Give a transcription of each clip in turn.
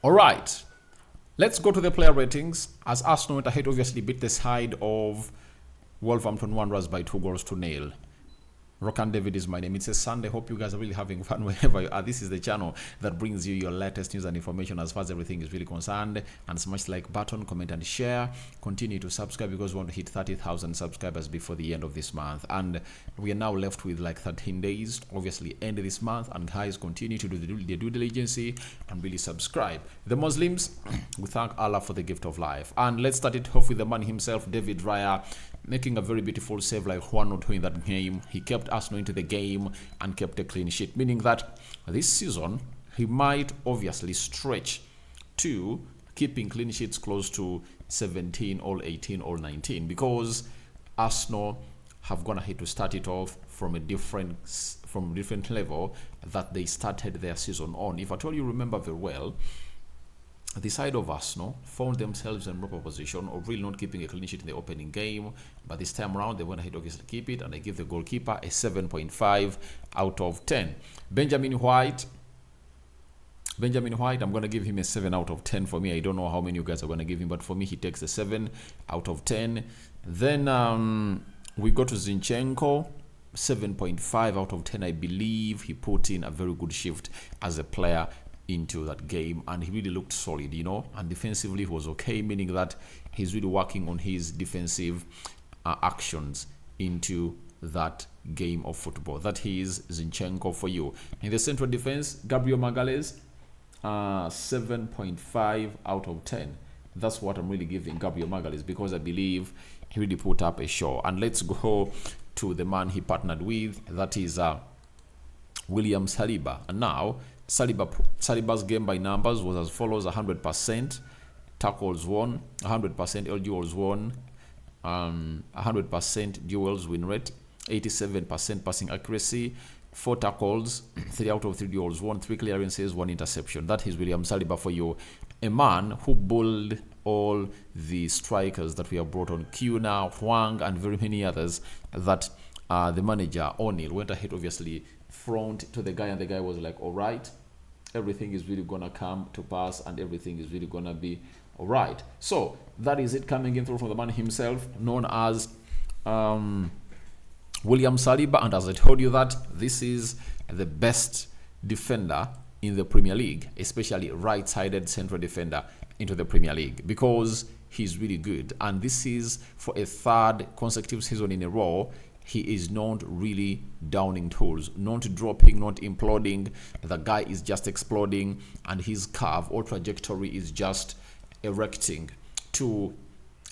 All right, let's go to the player ratings. As Arsenal went ahead, obviously beat the side of Wolverhampton Wanderers by 2 goals to 0. Rokani David is my name. It's a Sunday. Hope you guys are really having fun wherever you are. This is the channel that brings you your latest news and information as far as everything is really concerned. And smash the like button, comment and share. Continue to subscribe because we want to hit 30,000 subscribers before the end of this month. And we are now left with like 13 days, obviously end of this month. And guys, continue to do the due diligence and really subscribe. The Muslims, we thank Allah for the gift of life. And let's start it off with the man himself, David Raya, making a very beautiful save like 1 or 2 in that game. He kept Arsenal into the game and kept a clean sheet, meaning that this season he might obviously stretch to keeping clean sheets close to 17 or 18 or 19 because Arsenal have gone ahead to start it off from a different level that they started their season on. If at all you remember very well, the side of Arsenal found themselves in proper position of really not keeping a clean sheet in the opening game, but this time around they went ahead obviously keep it, and they give the goalkeeper a 7.5 out of 10. Benjamin White, I'm going to give him a 7 out of 10 for me. I don't know how many you guys are going to give him, but for me he takes a 7 out of 10. Then we go to Zinchenko, 7.5 out of 10. I believe he put in a very good shift as a player into that game, and he really looked solid, and defensively he was okay, meaning that he's really working on his defensive actions into that game of football. That is Zinchenko for you. In the central defense, Gabriel Magalhaes, 7.5 out of 10. That's what I'm really giving Gabriel Magalhaes because I believe he really put up a show. And let's go to the man he partnered with, that is William Saliba. And now Saliba's game by numbers was as follows: 100% tackles won, 100% LDUs won, 100% duels win rate, 87% passing accuracy, 4 tackles, 3 out of 3 duels won, 3 clearances, 1 interception. That is William Saliba for you. A man who bowled all the strikers that we have brought on, Kuna, Hwang, and very many others that the manager, O'Neill, went ahead obviously front to the guy, and the guy was like, all right, everything is really gonna come to pass and everything is really gonna be all right. So that is it coming in through from the man himself, known as William Saliba. And as I told you that this is the best defender in the Premier League, especially right-sided central defender into the Premier League, because he's really good. And this is for a 3rd consecutive season in a row. He is not really downing tools, not dropping, not imploding. The guy is just exploding, and his curve or trajectory is just erecting to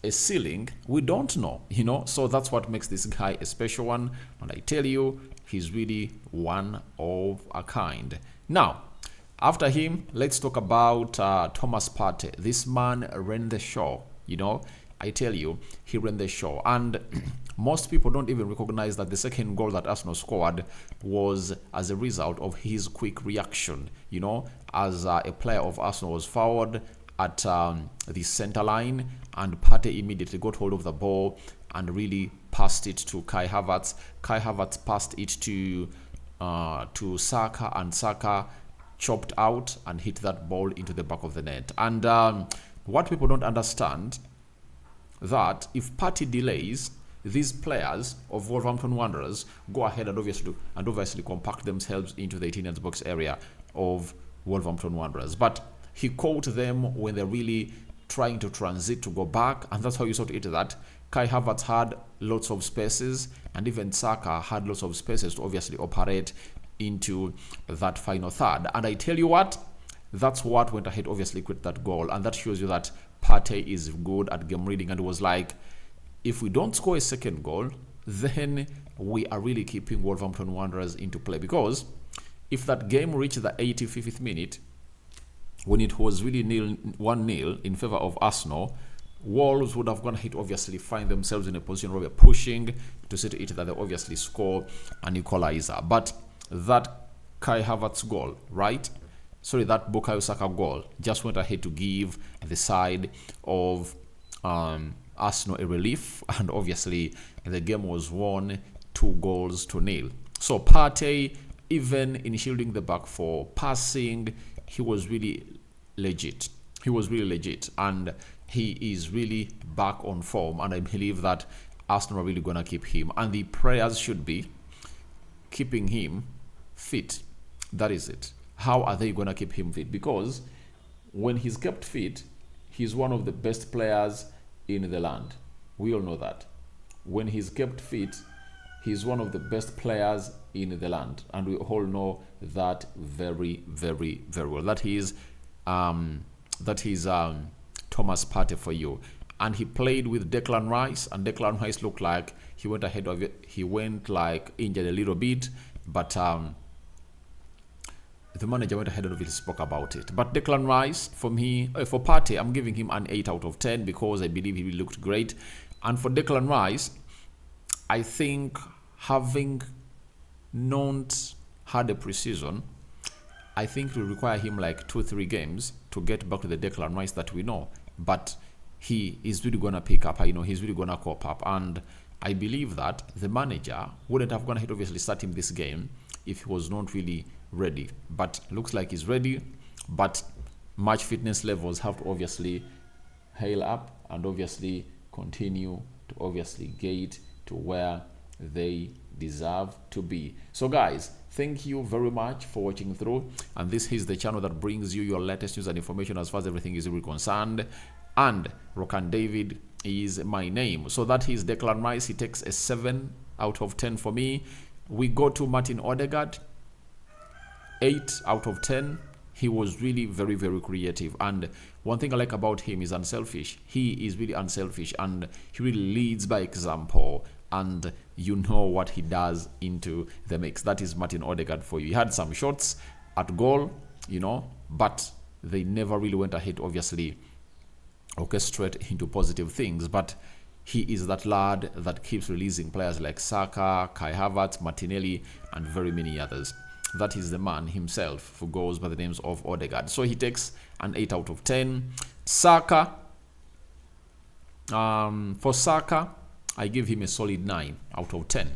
a ceiling we don't know, So that's what makes this guy a special one. And I tell you, he's really one of a kind. Now, after him, let's talk about Thomas Partey. This man ran the show, I tell you, he ran the show. And most people don't even recognize that the second goal that Arsenal scored was as a result of his quick reaction, as a player of Arsenal was fouled at the center line, and Partey immediately got hold of the ball and really passed it to Kai Havertz. Kai Havertz passed it to Saka, and Saka chopped out and hit that ball into the back of the net. And what people don't understand, that if Partey delays, these players of Wolverhampton Wanderers go ahead and obviously compact themselves into the 18 box area of Wolverhampton Wanderers. But he caught them when they're really trying to transit to go back, and that's how you saw it that Kai Havertz had lots of spaces, and even Saka had lots of spaces to obviously operate into that final third. And I tell you what, that's what went ahead obviously quit that goal, and that shows you that Partey is good at game reading. And it was like, if we don't score a second goal, then we are really keeping Wolverhampton Wanderers into play. Because if that game reached the 85th minute, when it was really 1-0 in favor of Arsenal, Wolves would have gone ahead obviously find themselves in a position where they're pushing to see to it that they obviously score an equalizer. But that Kai Havertz goal, that Bukayo Saka goal just went ahead to give the side of Arsenal a relief, and obviously the game was won 2-0. So Partey, even in shielding the back for passing, he was really legit. He was really legit, and he is really back on form, and I believe that Arsenal are really going to keep him, and the prayers should be keeping him fit. That is it. How are they going to keep him fit? Because when he's kept fit, he's one of the best players in the land. We all know that. When he's kept fit, he's one of the best players in the land, and we all know that very, very, very well. That is Thomas Partey for you. And he played with Declan Rice, and Declan Rice looked like he went ahead of it. He went like injured a little bit, but the manager went ahead of it, spoke about it. But Declan Rice, for me, for Partey, I'm giving him an 8 out of 10 because I believe he looked great. And for Declan Rice, I think having not had a preseason, I think it will require him like 2-3 games to get back to the Declan Rice that we know. But he is really going to pick up. He's really going to cop up. And I believe that the manager wouldn't have gone ahead obviously start him this game if he was not really ready. But looks like he's ready. But match fitness levels have to obviously hail up and obviously continue to obviously get to where they deserve to be. So guys, thank you very much for watching through, and this is the channel that brings you your latest news and information as far as everything is really concerned. And Rokani David is my name. So that is Declan Rice. He takes a 7 out of 10 for me. We go to Martin Odegaard, 8 out of 10. He was really very, very creative, and one thing I like about him is unselfish. He is really unselfish, and he really leads by example, and you know what he does into the mix. That is Martin Odegaard for you. He had some shots at goal, but they never really went ahead obviously orchestrate into positive things. But he is that lad that keeps releasing players like Saka, Kai Havertz, Martinelli, and very many others. That is the man himself who goes by the names of Odegaard. So he takes an 8 out of 10. Saka, for Saka, I give him a solid 9 out of 10.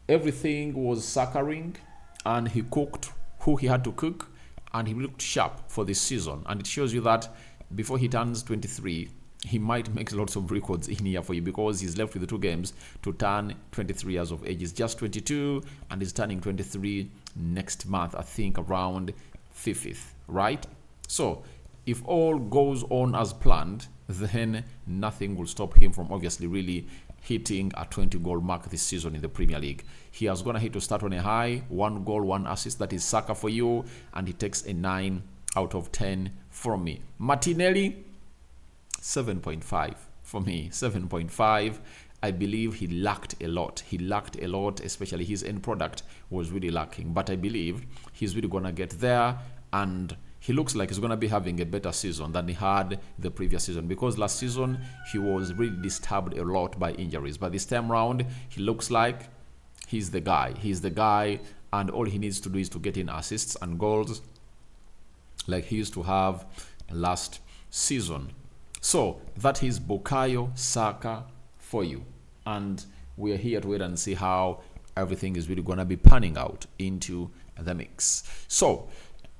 Everything was Saka-ring, and he cooked who he had to cook, and he looked sharp for this season. And it shows you that before he turns 23, he might make lots of records in here for you, because he's left with the 2 games to turn 23 years of age. He's just 22 and he's turning 23 next month, I think around 5th, right? So if all goes on as planned, then nothing will stop him from obviously really hitting a 20 goal mark this season in the Premier League. He has gone ahead to start on a high, 1 goal, 1 assist. That is Saka for you, and he takes a 9 out of 10 from me. Martinelli, 7.5 for me. 7.5. I believe he lacked a lot. Especially his end product was really lacking. But I believe he's really going to get there, and he looks like he's going to be having a better season than he had the previous season, because last season he was really disturbed a lot by injuries. But this time round, he looks like he's the guy, and all he needs to do is to get in assists and goals like he used to have last season. So that is Bukayo Saka for you, and we're here to wait and see how everything is really going to be panning out into the mix. So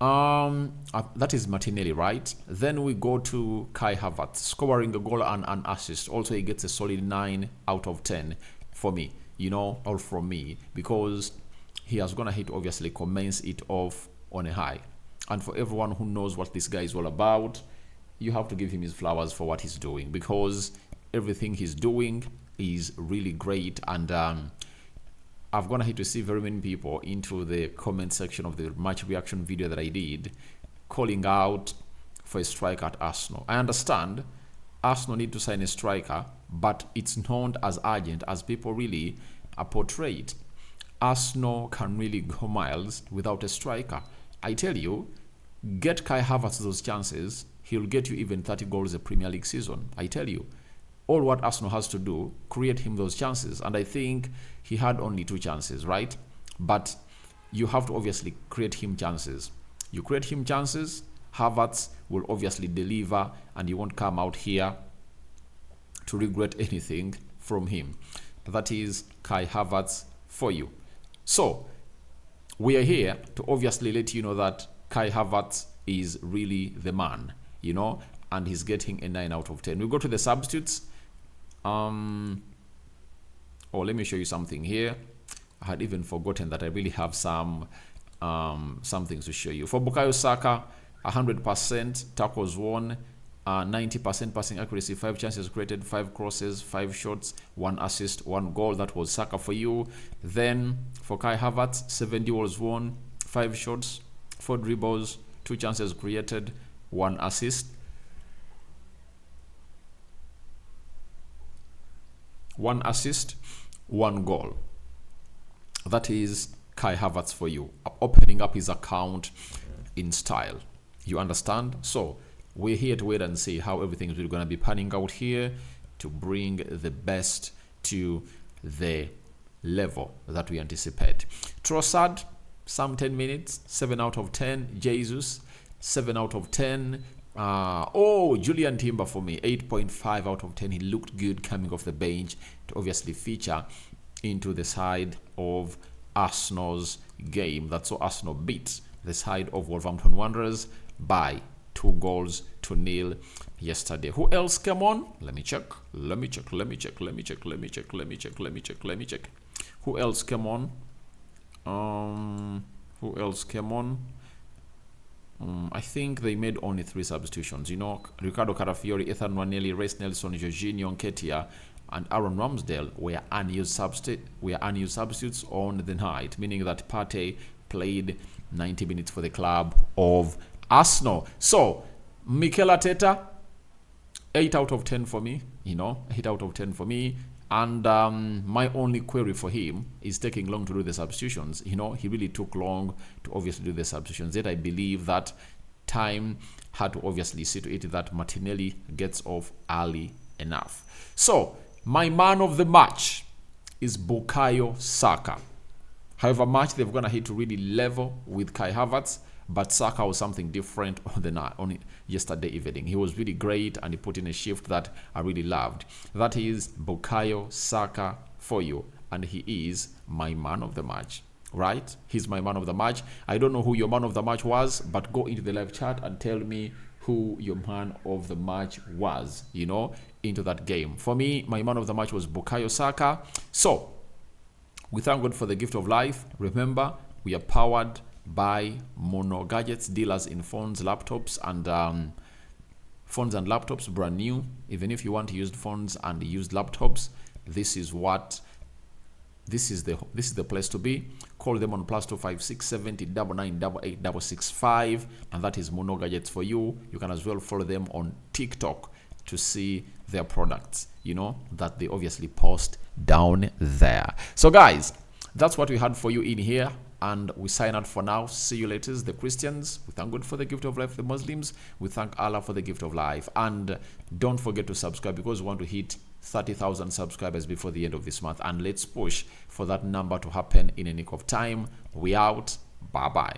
that is Martinelli, right? Then we go to Kai Havertz, scoring a goal and an assist. Also, he gets a solid 9 out of 10 for me, all from me, because he has gone ahead to obviously commence it off on a high. And for everyone who knows what this guy is all about, you have to give him his flowers for what he's doing, because everything he's doing is really great. And I've gone ahead to see very many people into the comment section of the match reaction video that I did, calling out for a striker at Arsenal. I understand Arsenal need to sign a striker, but it's not as urgent as people really are portrayed. Arsenal can really go miles without a striker. I tell you, get Kai Havertz those chances, he'll get you even 30 goals a Premier League season. I tell you, all what Arsenal has to do, create him those chances. And I think he had only 2 chances, right? But you have to obviously create him chances. You create him chances, Havertz will obviously deliver, and you won't come out here to regret anything from him. That is Kai Havertz for you. So we are here to obviously let you know that Kai Havertz is really the man, you know, and he's getting a 9 out of 10. We go to the substitutes. Oh, let me show you something here. I had even forgotten that I really have some things to show you. For Bukayo Saka, 100% tackles won, 90% passing accuracy, 5 chances created, 5 crosses, 5 shots, 1 assist, 1 goal. That was Saka for you. Then for Kai Havertz, 7 duels won, 5 shots, 4 dribbles, 2 chances created, 1 assist. 1 assist, 1 goal. That is Kai Havertz for you, opening up his account in style. You understand? So we're here to wait and see how everything is really going to be panning out here to bring the best to the level that we anticipate. Trossard, some 10 minutes, 7 out of 10. Jesus, 7 out of 10. Julian Timber for me, 8.5 out of 10. He looked good coming off the bench to obviously feature into the side of Arsenal's game. That's so Arsenal beat the side of Wolverhampton Wanderers by 2-0 yesterday. Who else came on? Let me check. Who else came on? I think they made only 3 substitutions. You know, Ricardo Carafiori, Ethan Nwaneri, Reece Nelson, Jorginho Nketiah, and Aaron Ramsdale were unused substitutes on the night, meaning that Partey played 90 minutes for the club of Arsenal. So, Mikel Arteta, 8 out of 10 for me. 8 out of 10 for me. And my only query for him is taking long to do the substitutions. He really took long to obviously do the substitutions. Yet I believe that time had to obviously see to it that Martinelli gets off early enough. So, my man of the match is Bukayo Saka. However much they've gonna hit to really level with Kai Havertz, but Saka was something different on yesterday evening. He was really great and he put in a shift that I really loved. That is Bukayo Saka for you, and he is my man of the match. Right? He's my man of the match. I don't know who your man of the match was, but go into the live chat and tell me who your man of the match was, into that game. For me, my man of the match was Bukayo Saka. So, we thank God for the gift of life. Remember, we are powered by Mono Gadgets, dealers in phones, laptops, and laptops, brand new. Even if you want used phones and used laptops, this is the place to be. Call them on +256 70 99 88 665, and that is Mono Gadgets for you. You can as well follow them on TikTok to see their products, that they obviously post down there. So guys, that's what we had for you in here, and we sign out for now. See you later, the Christians. We thank God for the gift of life. The Muslims, we thank Allah for the gift of life. And don't forget to subscribe, because we want to hit 30,000 subscribers before the end of this month, and let's push for that number to happen in a nick of time. We out. Bye bye.